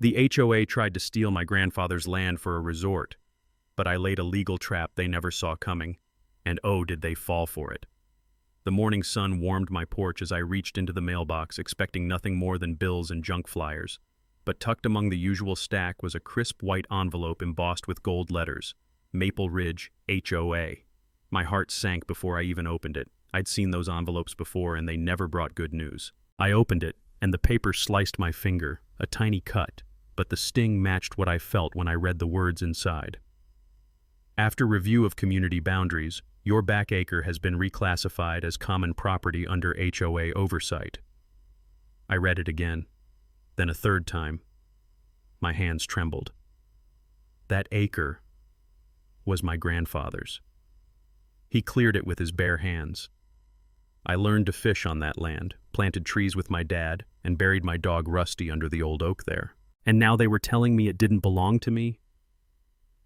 The HOA tried to steal my grandfather's land for a resort, but I laid a legal trap they never saw coming, and oh, did they fall for it. The morning sun warmed my porch as I reached into the mailbox, expecting nothing more than bills and junk flyers. But tucked among the usual stack was a crisp white envelope embossed with gold letters, Maple Ridge, HOA. My heart sank before I even opened it. I'd seen those envelopes before, and they never brought good news. I opened it, and the paper sliced my finger, a tiny cut, but the sting matched what I felt when I read the words inside. After review of community boundaries, your back acre has been reclassified as common property under HOA oversight. I read it again, then a third time. My hands trembled. That acre was my grandfather's. He cleared it with his bare hands. I learned to fish on that land, planted trees with my dad, and buried my dog Rusty under the old oak there. And now they were telling me it didn't belong to me?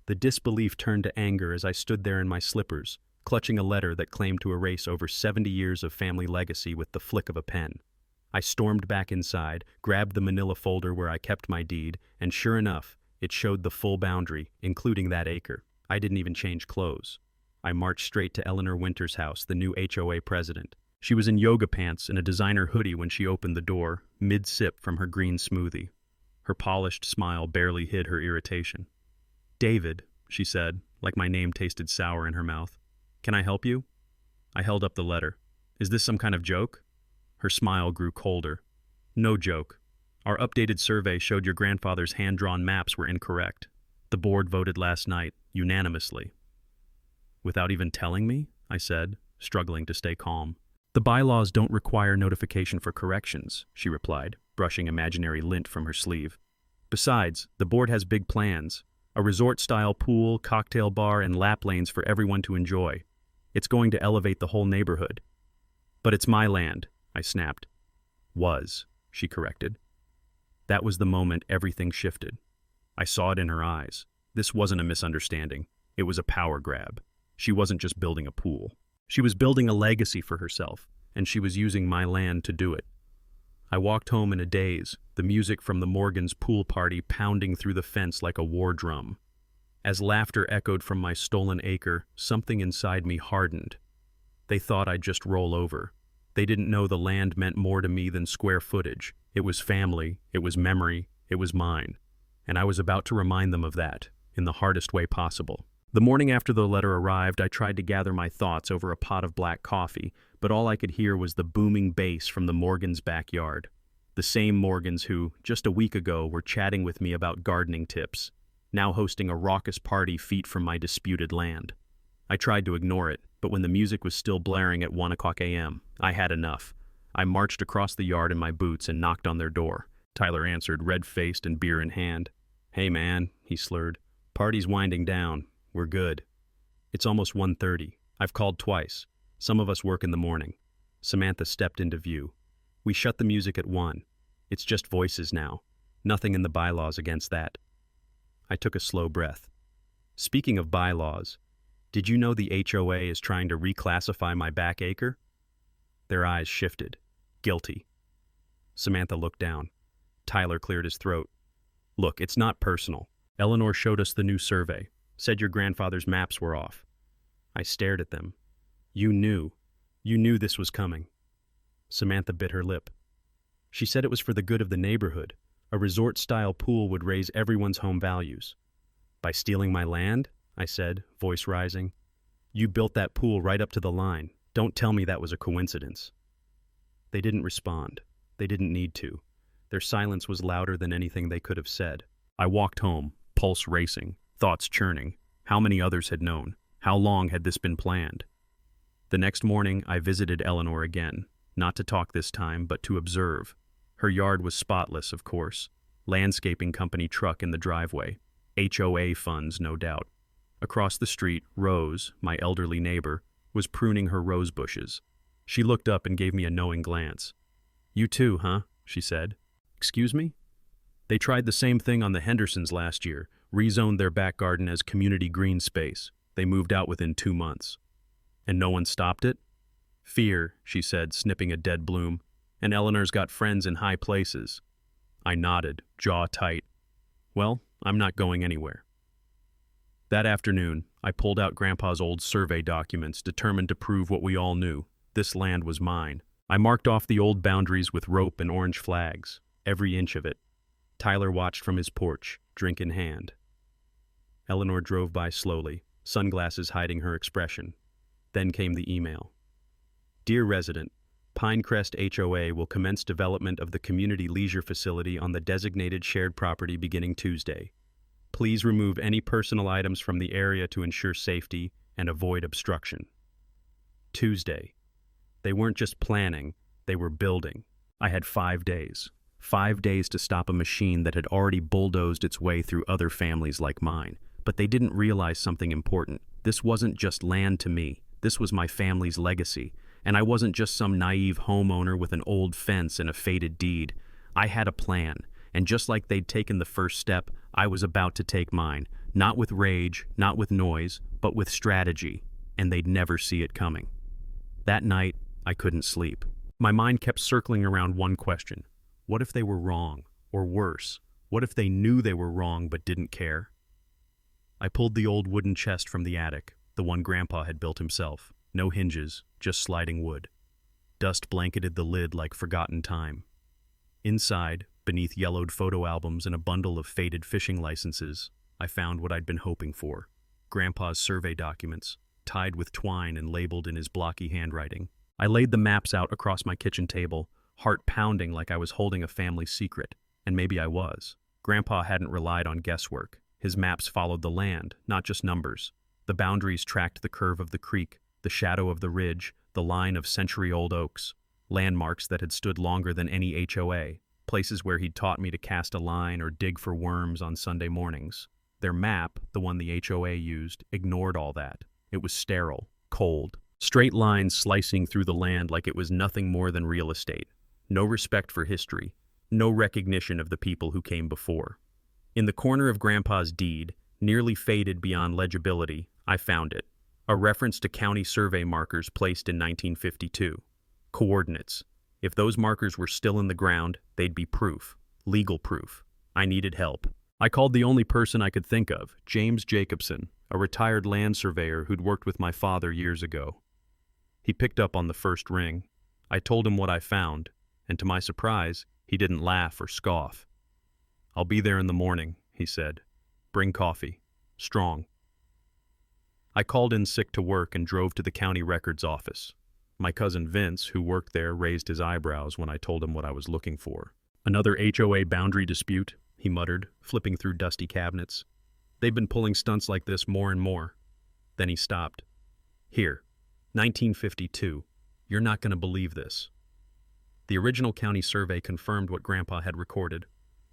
The disbelief turned to anger as I stood there in my slippers, clutching a letter that claimed to erase over 70 years of family legacy with the flick of a pen. I stormed back inside, grabbed the manila folder where I kept my deed, and sure enough, it showed the full boundary, including that acre. I didn't even change clothes. I marched straight to Eleanor Winter's house, the new HOA president. She was in yoga pants and a designer hoodie when she opened the door, mid-sip from her green smoothie. Her polished smile barely hid her irritation. "David," she said, like my name tasted sour in her mouth. "Can I help you?" I held up the letter. "Is this some kind of joke?" Her smile grew colder. "No joke. Our updated survey showed your grandfather's hand-drawn maps were incorrect. The board voted last night, unanimously." "Without even telling me?" I said, struggling to stay calm. "The bylaws don't require notification for corrections," she replied, brushing imaginary lint from her sleeve. "Besides, the board has big plans. A resort-style pool, cocktail bar, and lap lanes for everyone to enjoy. It's going to elevate the whole neighborhood." "But it's my land," I snapped. "Was," she corrected. That was the moment everything shifted. I saw it in her eyes. This wasn't a misunderstanding. It was a power grab. She wasn't just building a pool. She was building a legacy for herself, and she was using my land to do it. I walked home in a daze, the music from the Morgans' pool party pounding through the fence like a war drum. As laughter echoed from my stolen acre, something inside me hardened. They thought I'd just roll over. They didn't know the land meant more to me than square footage. It was family, it was memory, it was mine. And I was about to remind them of that, in the hardest way possible. The morning after the letter arrived, I tried to gather my thoughts over a pot of black coffee, but all I could hear was the booming bass from the Morgans' backyard. The same Morgans who, just a week ago, were chatting with me about gardening tips, now hosting a raucous party feet from my disputed land. I tried to ignore it, but when the music was still blaring at 1 o'clock a.m., I had enough. I marched across the yard in my boots and knocked on their door. Tyler answered, red-faced and beer in hand. "Hey man," he slurred. "Party's winding down. We're good." "It's almost 1:30. I've called twice. Some of us work in the morning." Samantha stepped into view. "We shut the music at 1. It's just voices now. Nothing in the bylaws against that." I took a slow breath. "Speaking of bylaws, did you know the HOA is trying to reclassify my back acre?" Their eyes shifted. Guilty. Samantha looked down. Tyler cleared his throat. "Look, it's not personal. Eleanor showed us the new survey. Said your grandfather's maps were off." I stared at them. You knew this was coming." Samantha bit her lip. "She said it was for the good of the neighborhood. A resort-style pool would raise everyone's home values." "By stealing my land?" I said, voice rising. "You built that pool right up to the line. Don't tell me that was a coincidence." They didn't respond. They didn't need to. Their silence was louder than anything they could have said. I walked home, pulse racing, thoughts churning. How many others had known? How long had this been planned? The next morning, I visited Eleanor again, not to talk this time, but to observe. Her yard was spotless, of course. Landscaping company truck in the driveway. HOA funds, no doubt. Across the street, Rose, my elderly neighbor, was pruning her rose bushes. She looked up and gave me a knowing glance. "You too, huh?" she said. "Excuse me?" "They tried the same thing on the Hendersons last year, rezoned their back garden as community green space. They moved out within 2 months. And no one stopped it?" "Fear," she said, snipping a dead bloom. "And Eleanor's got friends in high places." I nodded, jaw tight. Well, I'm not going anywhere. That afternoon, I pulled out Grandpa's old survey documents, determined to prove what we all knew. This land was mine. I marked off the old boundaries with rope and orange flags, every inch of it. Tyler watched from his porch, drink in hand. Eleanor drove by slowly, sunglasses hiding her expression. Then came the email. Dear resident, Pinecrest HOA will commence development of the community leisure facility on the designated shared property beginning Tuesday. Please remove any personal items from the area to ensure safety and avoid obstruction. Tuesday. They weren't just planning, they were building. I had 5 days. 5 days to stop a machine that had already bulldozed its way through other families like mine. But they didn't realize something important. This wasn't just land to me. This was my family's legacy. And I wasn't just some naive homeowner with an old fence and a faded deed. I had a plan. And just like they'd taken the first step, I was about to take mine. Not with rage, not with noise, but with strategy. And they'd never see it coming. That night, I couldn't sleep. My mind kept circling around one question. What if they were wrong? Or worse, what if they knew they were wrong but didn't care? I pulled the old wooden chest from the attic, the one Grandpa had built himself. No hinges, just sliding wood. Dust blanketed the lid like forgotten time. Inside, beneath yellowed photo albums and a bundle of faded fishing licenses, I found what I'd been hoping for. Grandpa's survey documents, tied with twine and labeled in his blocky handwriting. I laid the maps out across my kitchen table, heart pounding like I was holding a family secret. And maybe I was. Grandpa hadn't relied on guesswork. His maps followed the land, not just numbers. The boundaries tracked the curve of the creek, the shadow of the ridge, the line of century-old oaks, landmarks that had stood longer than any HOA, places where he'd taught me to cast a line or dig for worms on Sunday mornings. Their map, the one the HOA used, ignored all that. It was sterile, cold, straight lines slicing through the land like it was nothing more than real estate. No respect for history, no recognition of the people who came before. In the corner of Grandpa's deed, nearly faded beyond legibility, I found it. A reference to county survey markers placed in 1952. Coordinates. If those markers were still in the ground, they'd be proof. Legal proof. I needed help. I called the only person I could think of, James Jacobson, a retired land surveyor who'd worked with my father years ago. He picked up on the first ring. I told him what I found, and to my surprise, he didn't laugh or scoff. I'll be there in the morning, he said. Bring coffee. Strong. I called in sick to work and drove to the county records office. My cousin Vince, who worked there, raised his eyebrows when I told him what I was looking for. Another HOA boundary dispute, he muttered, flipping through dusty cabinets. They've been pulling stunts like this more and more. Then he stopped. Here, 1952. You're not going to believe this. The original county survey confirmed what Grandpa had recorded.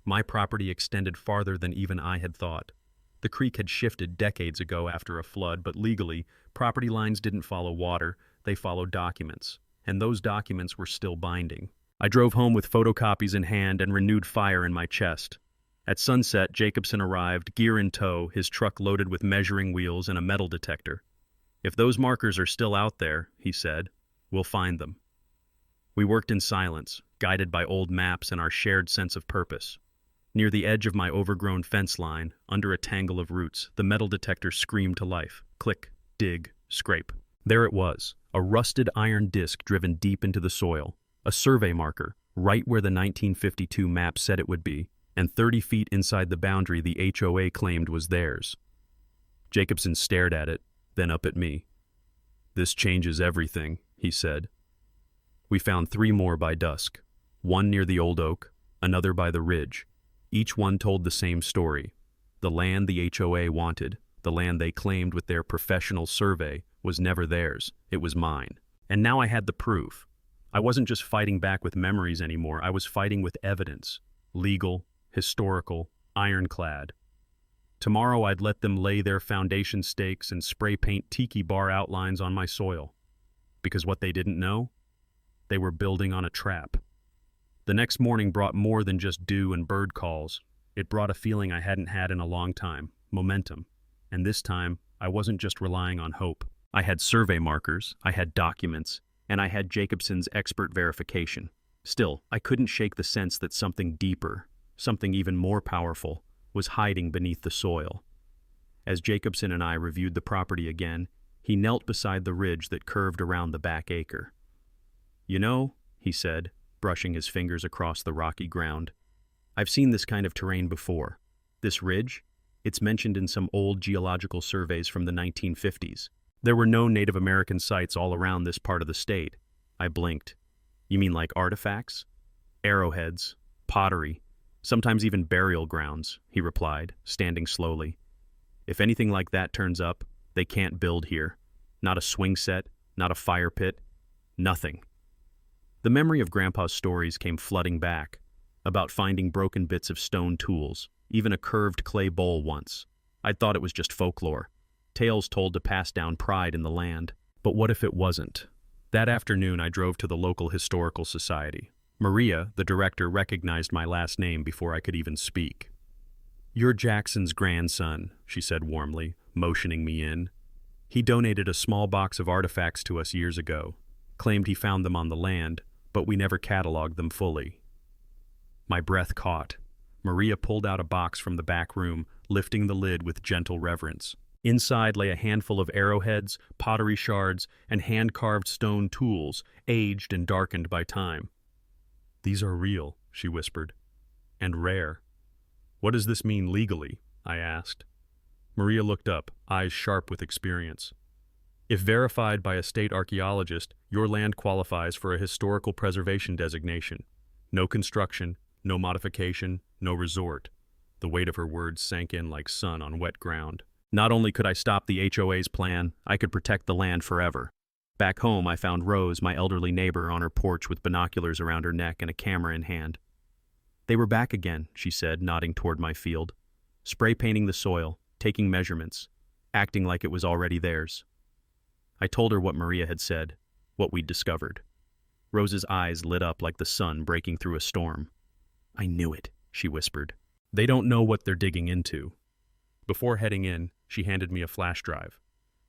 My property extended farther than even I had thought. The creek had shifted decades ago after a flood, but legally, property lines didn't follow water, they followed documents. And those documents were still binding. I drove home with photocopies in hand and renewed fire in my chest. At sunset, Jacobson arrived, gear in tow, his truck loaded with measuring wheels and a metal detector. If those markers are still out there, he said, we'll find them. We worked in silence, guided by old maps and our shared sense of purpose. Near the edge of my overgrown fence line, under a tangle of roots, the metal detector screamed to life. Click, dig, scrape. There it was, a rusted iron disc driven deep into the soil, a survey marker, right where the 1952 map said it would be, and 30 feet inside the boundary the HOA claimed was theirs. Jacobson stared at it, then up at me. This changes everything, he said. We found 3 more by dusk, one near the old oak, another by the ridge. Each one told the same story. The land the HOA wanted, the land they claimed with their professional survey, was never theirs. It was mine. And now I had the proof. I wasn't just fighting back with memories anymore. I was fighting with evidence. Legal, historical, ironclad. Tomorrow I'd let them lay their foundation stakes and spray paint tiki bar outlines on my soil. Because what they didn't know? They were building on a trap. The next morning brought more than just dew and bird calls. It brought a feeling I hadn't had in a long time, momentum. And this time, I wasn't just relying on hope. I had survey markers, I had documents, and I had Jacobson's expert verification. Still, I couldn't shake the sense that something deeper, something even more powerful, was hiding beneath the soil. As Jacobson and I reviewed the property again, he knelt beside the ridge that curved around the back acre. "You know," he said, brushing his fingers across the rocky ground, "I've seen this kind of terrain before. This ridge, it's mentioned in some old geological surveys from the 1950s. There were no Native American sites all around this part of the state." I blinked. "You mean like artifacts? Arrowheads, pottery, sometimes even burial grounds," he replied, standing slowly. "If anything like that turns up, they can't build here. Not a swing set, not a fire pit, nothing." The memory of Grandpa's stories came flooding back, about finding broken bits of stone tools, even a curved clay bowl once. I'd thought it was just folklore, tales told to pass down pride in the land. But what if it wasn't? That afternoon I drove to the local historical society. Maria, the director, recognized my last name before I could even speak. "You're Jackson's grandson," she said warmly, motioning me in. "He donated a small box of artifacts to us years ago, claimed he found them on the land, but we never cataloged them fully." My breath caught. Maria pulled out a box from the back room, lifting the lid with gentle reverence. Inside lay a handful of arrowheads, pottery shards, and hand-carved stone tools, aged and darkened by time. "These are real," she whispered, "and rare." "What does this mean legally?" I asked. Maria looked up, eyes sharp with experience. "If verified by a state archaeologist, your land qualifies for a historical preservation designation. No construction, no modification, no resort." The weight of her words sank in like sun on wet ground. Not only could I stop the HOA's plan, I could protect the land forever. Back home, I found Rose, my elderly neighbor, on her porch with binoculars around her neck and a camera in hand. "They were back again," she said, nodding toward my field. "Spray painting the soil, taking measurements, acting like it was already theirs." I told her what Maria had said, what we'd discovered. Rose's eyes lit up like the sun breaking through a storm. "I knew it," she whispered. "They don't know what they're digging into." Before heading in, she handed me a flash drive.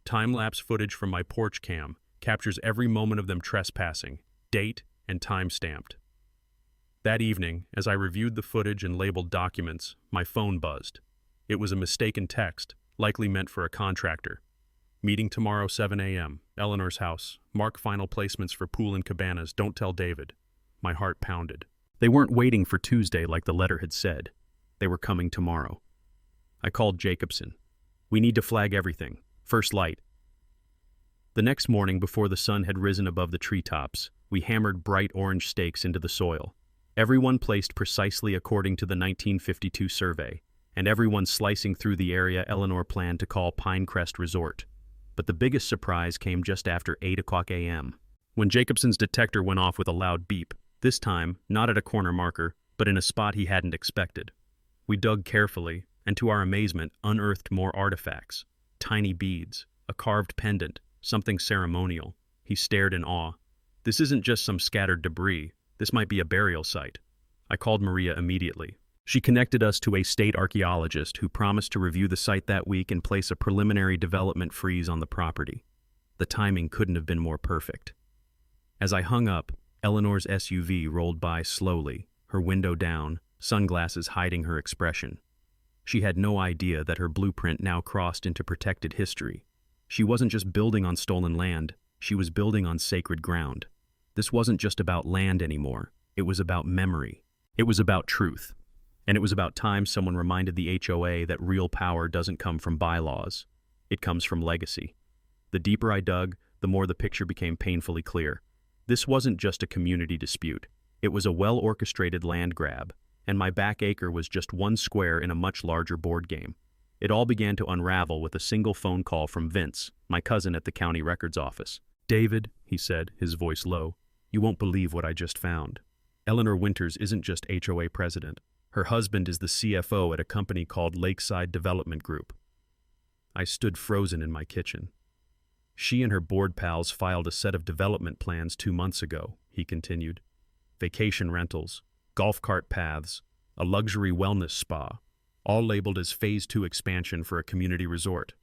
Time-lapse footage from my porch cam captures every moment of them trespassing, date and time-stamped. That evening, as I reviewed the footage and labeled documents, my phone buzzed. It was a mistaken text, likely meant for a contractor. "Meeting tomorrow 7 a.m., Eleanor's house. Mark final placements for pool and cabanas. Don't tell David." My heart pounded. They weren't waiting for Tuesday like the letter had said. They were coming tomorrow. I called Jacobson. "We need to flag everything. First light." The next morning, before the sun had risen above the treetops, we hammered bright orange stakes into the soil. Everyone placed precisely according to the 1952 survey, and everyone slicing through the area Eleanor planned to call Pinecrest Resort. But the biggest surprise came just after 8 o'clock a.m. when Jacobson's detector went off with a loud beep, this time not at a corner marker, but in a spot he hadn't expected. We dug carefully, and to our amazement, unearthed more artifacts. Tiny beads, a carved pendant, something ceremonial. He stared in awe. "This isn't just some scattered debris. This might be a burial site." I called Maria immediately. She connected us to a state archaeologist who promised to review the site that week and place a preliminary development freeze on the property. The timing couldn't have been more perfect. As I hung up, Eleanor's SUV rolled by slowly, her window down, sunglasses hiding her expression. She had no idea that her blueprint now crossed into protected history. She wasn't just building on stolen land, she was building on sacred ground. This wasn't just about land anymore, it was about memory. It was about truth. And it was about time someone reminded the HOA that real power doesn't come from bylaws. It comes from legacy. The deeper I dug, the more the picture became painfully clear. This wasn't just a community dispute. It was a well-orchestrated land grab, and my back acre was just one square in a much larger board game. It all began to unravel with a single phone call from Vince, my cousin at the county records office. "David," he said, his voice low, "you won't believe what I just found. Eleanor Winters isn't just HOA president. Her husband is the CFO at a company called Lakeside Development Group." I stood frozen in my kitchen. "She and her board pals filed a set of development plans 2 months ago," he continued. "Vacation rentals, golf cart paths, a luxury wellness spa, all labeled as Phase 2 expansion for a community resort."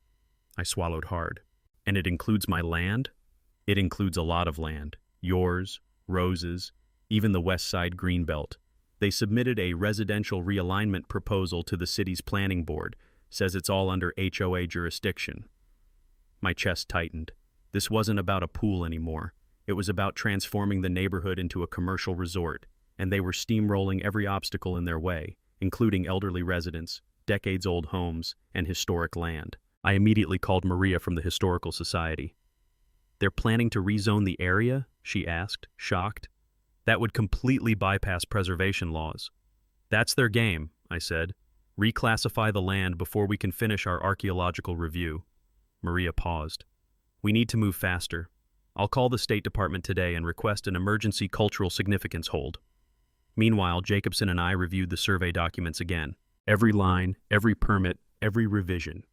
I swallowed hard. "And it includes my land?" "It includes a lot of land. Yours, Rose's, even the West Side Greenbelt. They submitted a residential realignment proposal to the city's planning board, says it's all under HOA jurisdiction. My chest tightened. This wasn't about a pool anymore. It was about transforming the neighborhood into a commercial resort, and they were steamrolling every obstacle in their way, including elderly residents, decades-old homes, and historic land. I immediately called Maria from the Historical Society. "They're planning to rezone the area?" she asked, shocked. "That would completely bypass preservation laws." "That's their game," I said. "Reclassify the land before we can finish our archaeological review." Maria paused. "We need to move faster. I'll call the State Department today and request an emergency cultural significance hold." Meanwhile, Jacobson and I reviewed the survey documents again. Every line, every permit, every revision.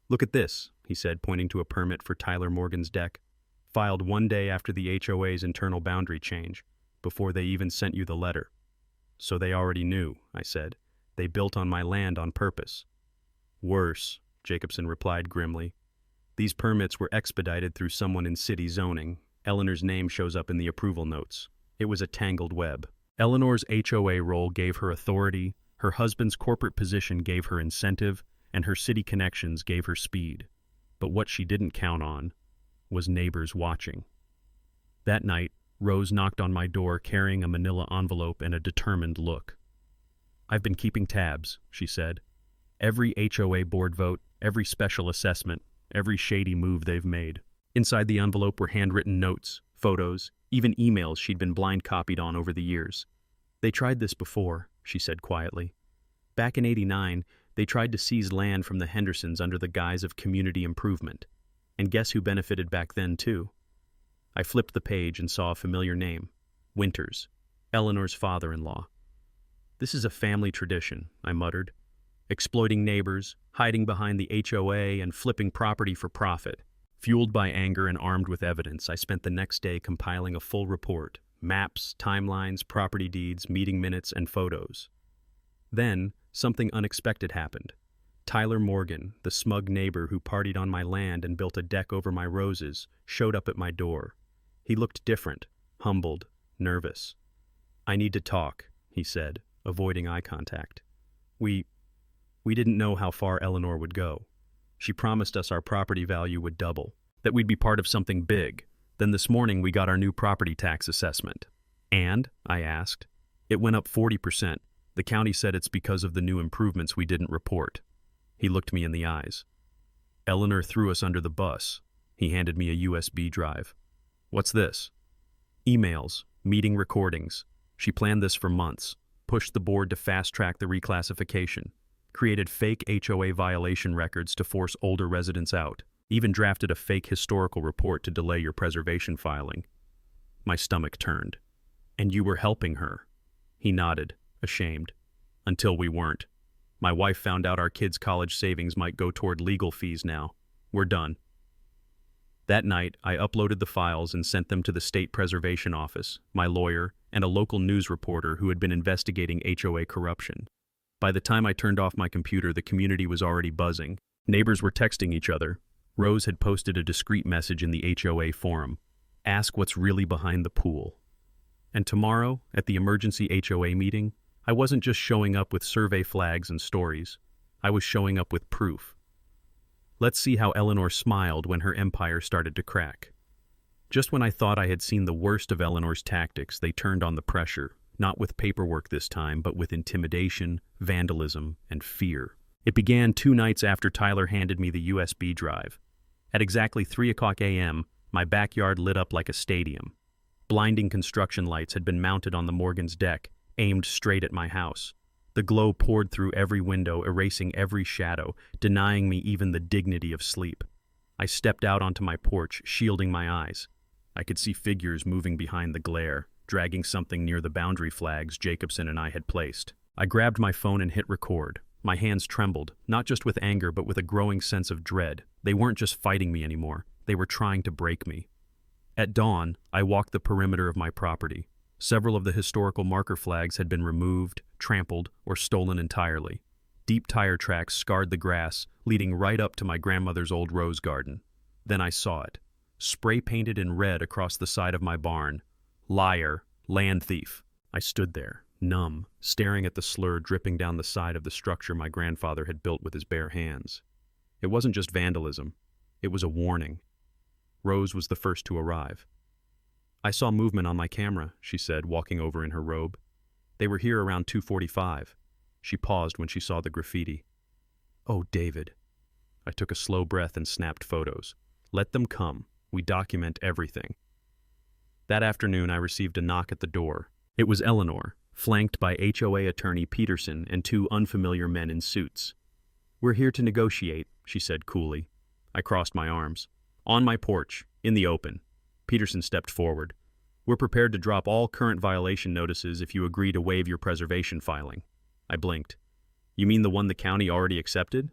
"Look at this," he said, pointing to a permit for Tyler Morgan's deck, filed one day after the HOA's internal boundary change, before they even sent you the letter. "So they already knew," I said. "They built on my land on purpose." "Worse," Jacobson replied grimly. "These permits were expedited through someone in city zoning. Eleanor's name shows up in the approval notes. It was a tangled web. Eleanor's HOA role gave her authority, her husband's corporate position gave her incentive, and her city connections gave her speed. But what she didn't count on was neighbors watching." That night, Rose knocked on my door carrying a manila envelope and a determined look. "I've been keeping tabs," she said. "Every HOA board vote, every special assessment, every shady move they've made." Inside the envelope were handwritten notes, photos, even emails she'd been blind copied on over the years. "They tried this before," she said quietly. "Back in '89, they tried to seize land from the Hendersons under the guise of community improvement. And guess who benefited back then, too?" I flipped the page and saw a familiar name. Winters, Eleanor's father-in-law. "This is a family tradition," I muttered. "Exploiting neighbors, hiding behind the HOA, and flipping property for profit." Fueled by anger and armed with evidence, I spent the next day compiling a full report, maps, timelines, property deeds, meeting minutes, and photos. Then, something unexpected happened. Tyler Morgan, the smug neighbor who partied on my land and built a deck over my roses, showed up at my door. He looked different, humbled, nervous. "I need to talk," he said, avoiding eye contact. We didn't know how far Eleanor would go. She promised us our property value would double, that we'd be part of something big. Then this morning we got our new property tax assessment. "And?" I asked. "It went up 40%. The county said it's because of the new improvements we didn't report." He looked me in the eyes. "Eleanor threw us under the bus." He handed me a USB drive. "What's this?" "Emails, meeting recordings. She planned this for months, pushed the board to fast-track the reclassification, created fake HOA violation records to force older residents out, even drafted a fake historical report to delay your preservation filing." My stomach turned. "And you were helping her?" He nodded, ashamed. "Until we weren't. My wife found out our kids' college savings might go toward legal fees now. We're done." That night, I uploaded the files and sent them to the State Preservation Office, my lawyer, and a local news reporter who had been investigating HOA corruption. By the time I turned off my computer, the community was already buzzing. Neighbors were texting each other. Rose had posted a discreet message in the HOA forum. "Ask what's really behind the pool." And tomorrow, at the emergency HOA meeting, I wasn't just showing up with survey flags and stories. I was showing up with proof. Let's see how Eleanor smiled when her empire started to crack. Just when I thought I had seen the worst of Eleanor's tactics, they turned on the pressure. Not with paperwork this time, but with intimidation, vandalism, and fear. It began 2 nights after Tyler handed me the USB drive. At exactly 3:00 a.m., my backyard lit up like a stadium. Blinding construction lights had been mounted on the Morgan's deck, aimed straight at my house. The glow poured through every window, erasing every shadow, denying me even the dignity of sleep. I stepped out onto my porch, shielding my eyes. I could see figures moving behind the glare, dragging something near the boundary flags Jacobson and I had placed. I grabbed my phone and hit record. My hands trembled, not just with anger, but with a growing sense of dread. They weren't just fighting me anymore. They were trying to break me. At dawn, I walked the perimeter of my property. Several of the historical marker flags had been removed, trampled, or stolen entirely. Deep tire tracks scarred the grass, leading right up to my grandmother's old rose garden. Then I saw it, spray-painted in red across the side of my barn. "Liar, land thief." I stood there, numb, staring at the slur dripping down the side of the structure my grandfather had built with his bare hands. It wasn't just vandalism. It was a warning. Rose was the first to arrive. "I saw movement on my camera," she said, walking over in her robe. "They were here around 2:45. She paused when she saw the graffiti. "Oh, David." I took a slow breath and snapped photos. "Let them come. We document everything." That afternoon, I received a knock at the door. It was Eleanor, flanked by HOA attorney Peterson and two unfamiliar men in suits. "We're here to negotiate," she said coolly. I crossed my arms. "On my porch, in the open." Peterson stepped forward. "We're prepared to drop all current violation notices if you agree to waive your preservation filing." I blinked. "You mean the one the county already accepted?"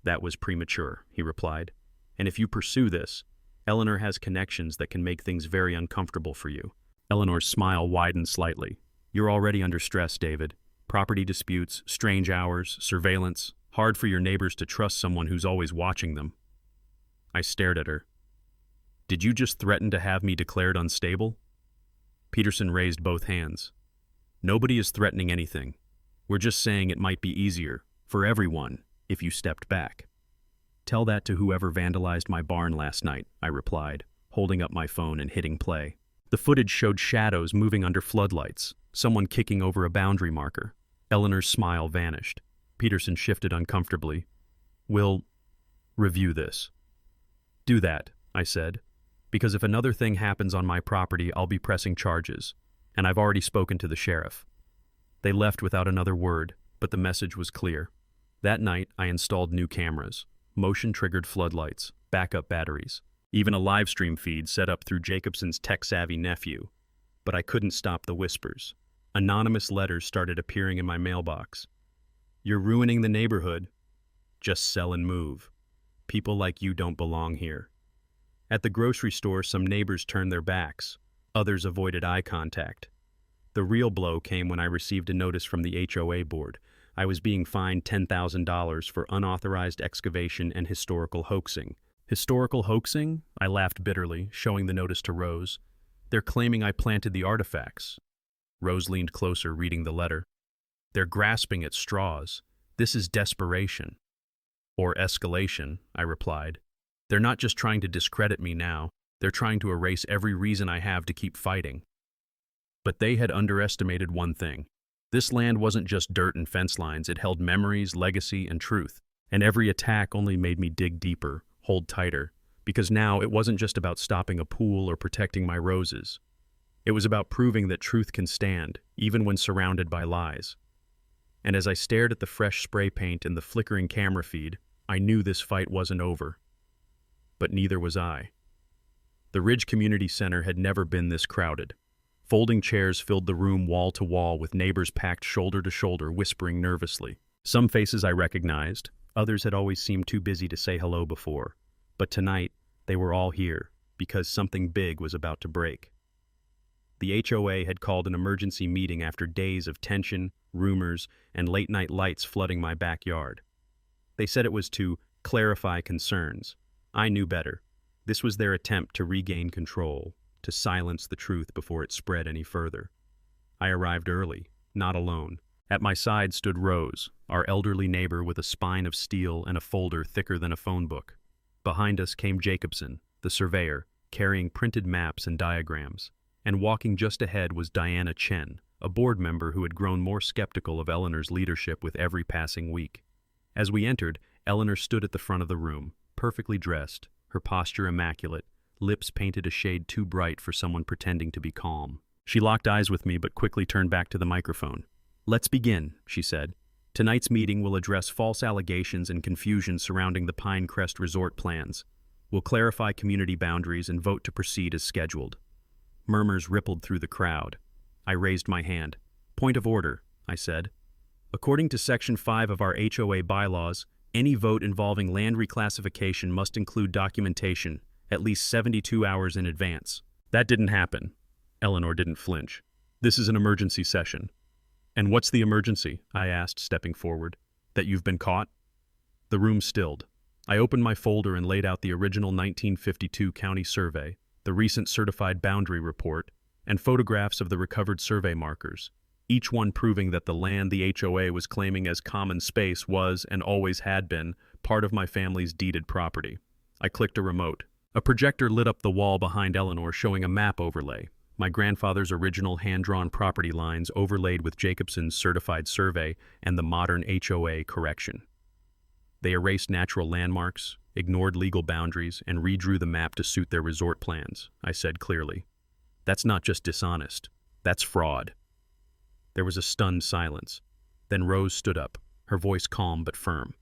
"That was premature," he replied. "And if you pursue this, Eleanor has connections that can make things very uncomfortable for you." Eleanor's smile widened slightly. "You're already under stress, David. Property disputes, strange hours, surveillance. Hard for your neighbors to trust someone who's always watching them." I stared at her. "Did you just threaten to have me declared unstable?" Peterson raised both hands. "Nobody is threatening anything. We're just saying it might be easier, for everyone, if you stepped back." "Tell that to whoever vandalized my barn last night," I replied, holding up my phone and hitting play. The footage showed shadows moving under floodlights, someone kicking over a boundary marker. Eleanor's smile vanished. Peterson shifted uncomfortably. "We'll review this." "Do that," I said, "because if another thing happens on my property, I'll be pressing charges, and I've already spoken to the sheriff." They left without another word, but the message was clear. That night, I installed new cameras, motion-triggered floodlights, backup batteries, even a live stream feed set up through Jacobson's tech-savvy nephew. But I couldn't stop the whispers. Anonymous letters started appearing in my mailbox. "You're ruining the neighborhood. Just sell and move. People like you don't belong here." At the grocery store, some neighbors turned their backs. Others avoided eye contact. The real blow came when I received a notice from the HOA board. I was being fined $10,000 for unauthorized excavation and historical hoaxing. "Historical hoaxing?" I laughed bitterly, showing the notice to Rose. "They're claiming I planted the artifacts." Rose leaned closer, reading the letter. "They're grasping at straws. This is desperation." "Or escalation," I replied. "They're not just trying to discredit me now, they're trying to erase every reason I have to keep fighting." But they had underestimated one thing. This land wasn't just dirt and fence lines, it held memories, legacy, and truth. And every attack only made me dig deeper, hold tighter, because now it wasn't just about stopping a pool or protecting my roses. It was about proving that truth can stand, even when surrounded by lies. And as I stared at the fresh spray paint and the flickering camera feed, I knew this fight wasn't over. But neither was I. The Ridge Community Center had never been this crowded. Folding chairs filled the room wall to wall with neighbors packed shoulder to shoulder, whispering nervously. Some faces I recognized, others had always seemed too busy to say hello before. But tonight, they were all here, because something big was about to break. The HOA had called an emergency meeting after days of tension, rumors, and late-night lights flooding my backyard. They said it was to clarify concerns. I knew better. This was their attempt to regain control, to silence the truth before it spread any further. I arrived early, not alone. At my side stood Rose, our elderly neighbor with a spine of steel and a folder thicker than a phone book. Behind us came Jacobson, the surveyor, carrying printed maps and diagrams. And walking just ahead was Diana Chen, a board member who had grown more skeptical of Eleanor's leadership with every passing week. As we entered, Eleanor stood at the front of the room, perfectly dressed, her posture immaculate, lips painted a shade too bright for someone pretending to be calm. She locked eyes with me but quickly turned back to the microphone. "Let's begin," she said. "Tonight's meeting will address false allegations and confusion surrounding the Pinecrest Resort plans. We'll clarify community boundaries and vote to proceed as scheduled." Murmurs rippled through the crowd. I raised my hand. "Point of order," I said. "According to Section 5 of our HOA bylaws, any vote involving land reclassification must include documentation, at least 72 hours in advance." "That didn't happen." Eleanor didn't flinch. "This is an emergency session." "And what's the emergency?" I asked, stepping forward. "That you've been caught?" The room stilled. I opened my folder and laid out the original 1952 county survey, the recent certified boundary report, and photographs of the recovered survey markers. each one proving that the land the HOA was claiming as common space was, and always had been, part of my family's deeded property. I clicked a remote. A projector lit up the wall behind Eleanor, showing a map overlay. My grandfather's original hand-drawn property lines overlaid with Jacobson's certified survey and the modern HOA correction. They erased natural landmarks, ignored legal boundaries, and redrew the map to suit their resort plans, I said clearly. That's not just dishonest. That's fraud. There was a stunned silence. Then Rose stood up, her voice calm but firm.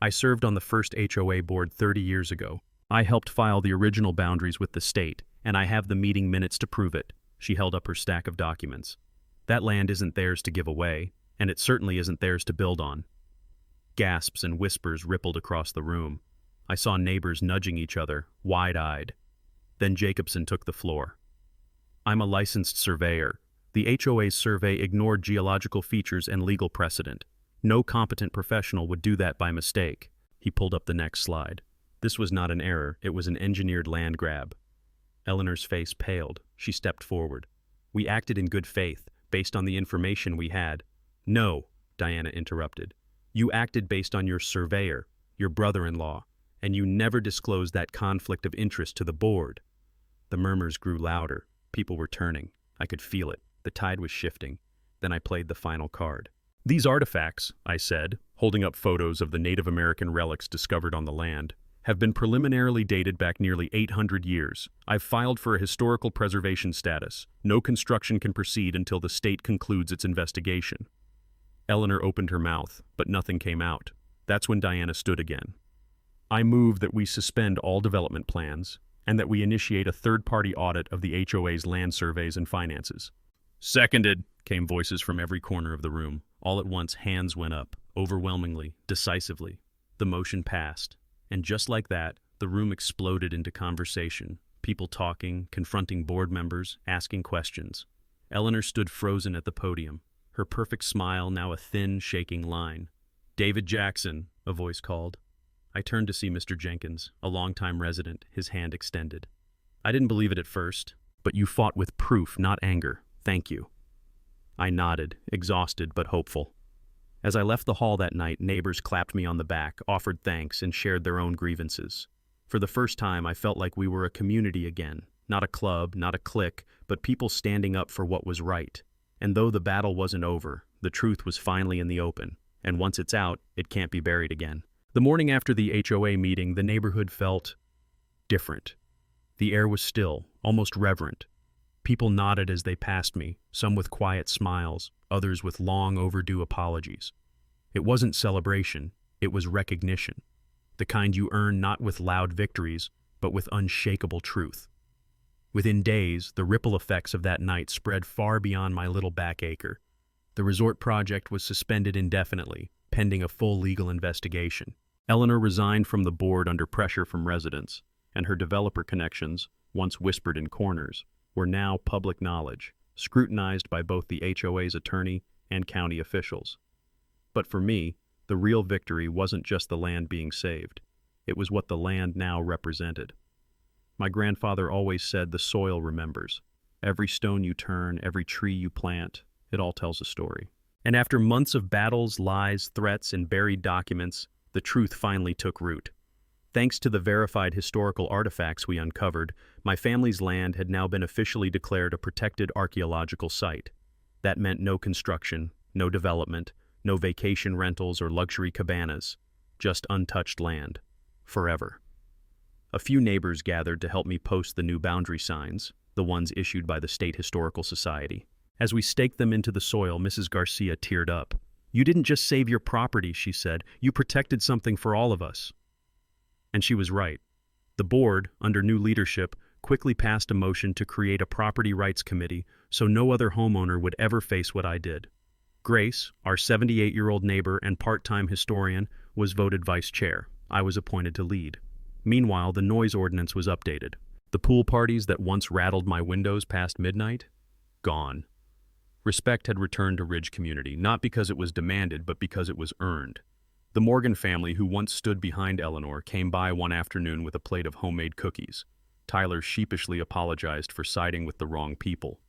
I served on the first HOA board 30 years ago. I helped file the original boundaries with the state, and I have the meeting minutes to prove it. She held up her stack of documents. That land isn't theirs to give away, and it certainly isn't theirs to build on. Gasps and whispers rippled across the room. I saw neighbors nudging each other, wide-eyed. Then Jacobson took the floor. I'm a licensed surveyor. The HOA's survey ignored geological features and legal precedent. No competent professional would do that by mistake. He pulled up the next slide. This was not an error, it was an engineered land grab. Eleanor's face paled. She stepped forward. We acted in good faith, based on the information we had. No, Diana interrupted. You acted based on your surveyor, your brother-in-law, and you never disclosed that conflict of interest to the board. The murmurs grew louder. People were turning. I could feel it. The tide was shifting. Then I played the final card. These artifacts, I said, holding up photos of the Native American relics discovered on the land, have been preliminarily dated back nearly 800 years. I've filed for a historical preservation status. No construction can proceed until the state concludes its investigation. Eleanor opened her mouth, but nothing came out. That's when Diana stood again. I move that we suspend all development plans and that we initiate a third-party audit of the HOA's land surveys and finances. Seconded, came voices from every corner of the room. All at once, hands went up, overwhelmingly, decisively. The motion passed, and just like that, the room exploded into conversation, people talking, confronting board members, asking questions. Eleanor stood frozen at the podium, her perfect smile now a thin, shaking line. David Jackson, a voice called. I turned to see Mr. Jenkins, a longtime resident, his hand extended. I didn't believe it at first, but you fought with proof, not anger. Thank you. I nodded, exhausted but hopeful. As I left the hall that night, neighbors clapped me on the back, offered thanks, and shared their own grievances. For the first time, I felt like we were a community again, not a club, not a clique, but people standing up for what was right. And though the battle wasn't over, the truth was finally in the open, and once it's out, it can't be buried again. The morning after the HOA meeting, the neighborhood felt different. The air was still, almost reverent. People nodded as they passed me, some with quiet smiles, others with long overdue apologies. It wasn't celebration, it was recognition. The kind you earn not with loud victories, but with unshakable truth. Within days, the ripple effects of that night spread far beyond my little back acre. The resort project was suspended indefinitely, pending a full legal investigation. Eleanor resigned from the board under pressure from residents, and her developer connections, once whispered in corners, were now public knowledge, scrutinized by both the HOA's attorney and county officials. But for me, the real victory wasn't just the land being saved. It was what the land now represented. My grandfather always said the soil remembers. Every stone you turn, every tree you plant, it all tells a story. And after months of battles, lies, threats, and buried documents, the truth finally took root. Thanks to the verified historical artifacts we uncovered, my family's land had now been officially declared a protected archaeological site. That meant no construction, no development, no vacation rentals or luxury cabanas, just untouched land, forever. A few neighbors gathered to help me post the new boundary signs, the ones issued by the State Historical Society. As we staked them into the soil, Mrs. Garcia teared up. You didn't just save your property, she said. You protected something for all of us. And she was right. The board, under new leadership, quickly passed a motion to create a property rights committee so no other homeowner would ever face what I did. Grace, our 78-year-old neighbor and part-time historian, was voted vice chair. I was appointed to lead. Meanwhile, the noise ordinance was updated. The pool parties that once rattled my windows past midnight? Gone. Respect had returned to Ridge community, not because it was demanded, but because it was earned. The Morgan family, who once stood behind Eleanor, came by one afternoon with a plate of homemade cookies. Tyler sheepishly apologized for siding with the wrong people.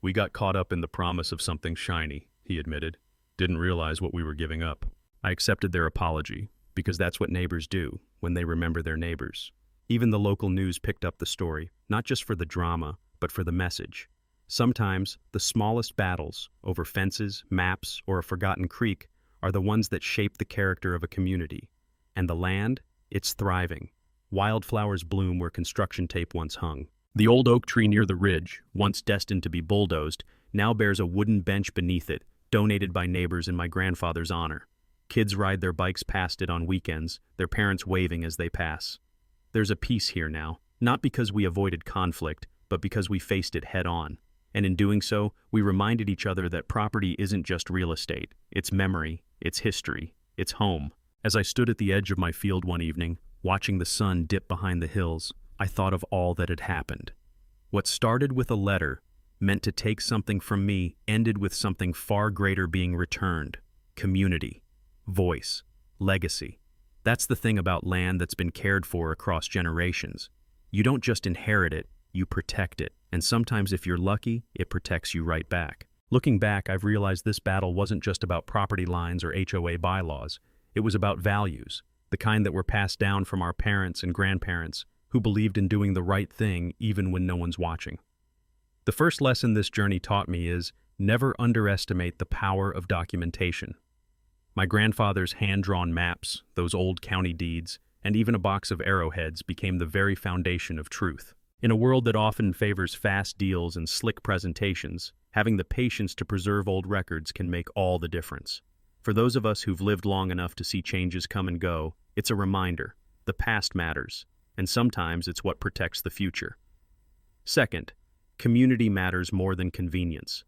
We got caught up in the promise of something shiny, he admitted. Didn't realize what we were giving up. I accepted their apology, because that's what neighbors do when they remember their neighbors. Even the local news picked up the story, not just for the drama, but for the message. Sometimes, the smallest battles, over fences, maps, or a forgotten creek, are the ones that shape the character of a community. And the land? It's thriving. Wildflowers bloom where construction tape once hung. The old oak tree near the ridge, once destined to be bulldozed, now bears a wooden bench beneath it, donated by neighbors in my grandfather's honor. Kids ride their bikes past it on weekends, their parents waving as they pass. There's a peace here now, not because we avoided conflict, but because we faced it head-on. And in doing so, we reminded each other that property isn't just real estate. It's memory, it's history, it's home. As I stood at the edge of my field one evening, watching the sun dip behind the hills, I thought of all that had happened. What started with a letter, meant to take something from me, ended with something far greater being returned. Community, voice, legacy. That's the thing about land that's been cared for across generations. You don't just inherit it, you protect it. And sometimes if you're lucky, it protects you right back. Looking back, I've realized this battle wasn't just about property lines or HOA bylaws. It was about values, the kind that were passed down from our parents and grandparents, who believed in doing the right thing even when no one's watching. The first lesson this journey taught me is never underestimate the power of documentation. My grandfather's hand-drawn maps, those old county deeds, and even a box of arrowheads became the very foundation of truth. In a world that often favors fast deals and slick presentations, having the patience to preserve old records can make all the difference. For those of us who've lived long enough to see changes come and go, it's a reminder. The past matters, and sometimes it's what protects the future. Second, community matters more than convenience.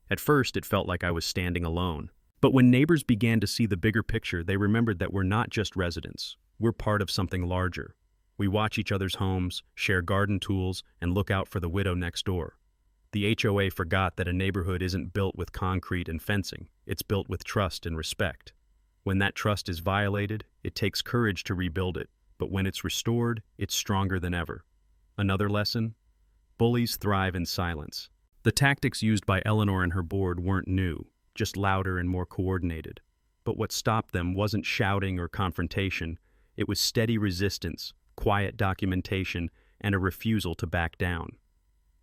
At first, it felt like I was standing alone. But when neighbors began to see the bigger picture, they remembered that we're not just residents. We're part of something larger. We watch each other's homes, share garden tools, and look out for the widow next door. The HOA forgot that a neighborhood isn't built with concrete and fencing. It's built with trust and respect. When that trust is violated, it takes courage to rebuild it, but when it's restored, it's stronger than ever. Another lesson? Bullies thrive in silence. The tactics used by Eleanor and her board weren't new, just louder and more coordinated. But what stopped them wasn't shouting or confrontation. It was steady resistance, quiet documentation, and a refusal to back down.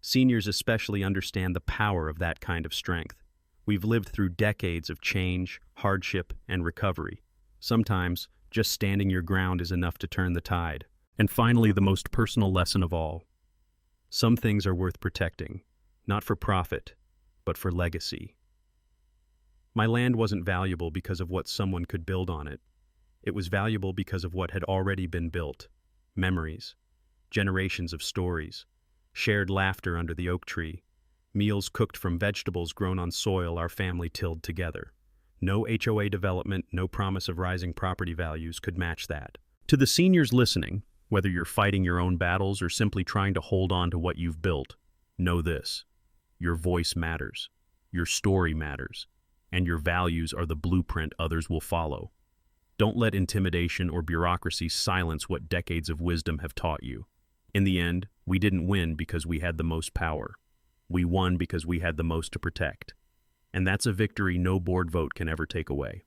Seniors especially understand the power of that kind of strength. We've lived through decades of change, hardship, and recovery. Sometimes, just standing your ground is enough to turn the tide. And finally, the most personal lesson of all. Some things are worth protecting, not for profit, but for legacy. My land wasn't valuable because of what someone could build on it. It was valuable because of what had already been built. Memories, generations of stories, shared laughter under the oak tree, meals cooked from vegetables grown on soil our family tilled together. No HOA development, no promise of rising property values could match that. To the seniors listening, whether you're fighting your own battles or simply trying to hold on to what you've built, know this: your voice matters, your story matters, and your values are the blueprint others will follow. Don't let intimidation or bureaucracy silence what decades of wisdom have taught you. In the end, we didn't win because we had the most power. We won because we had the most to protect. And that's a victory no board vote can ever take away.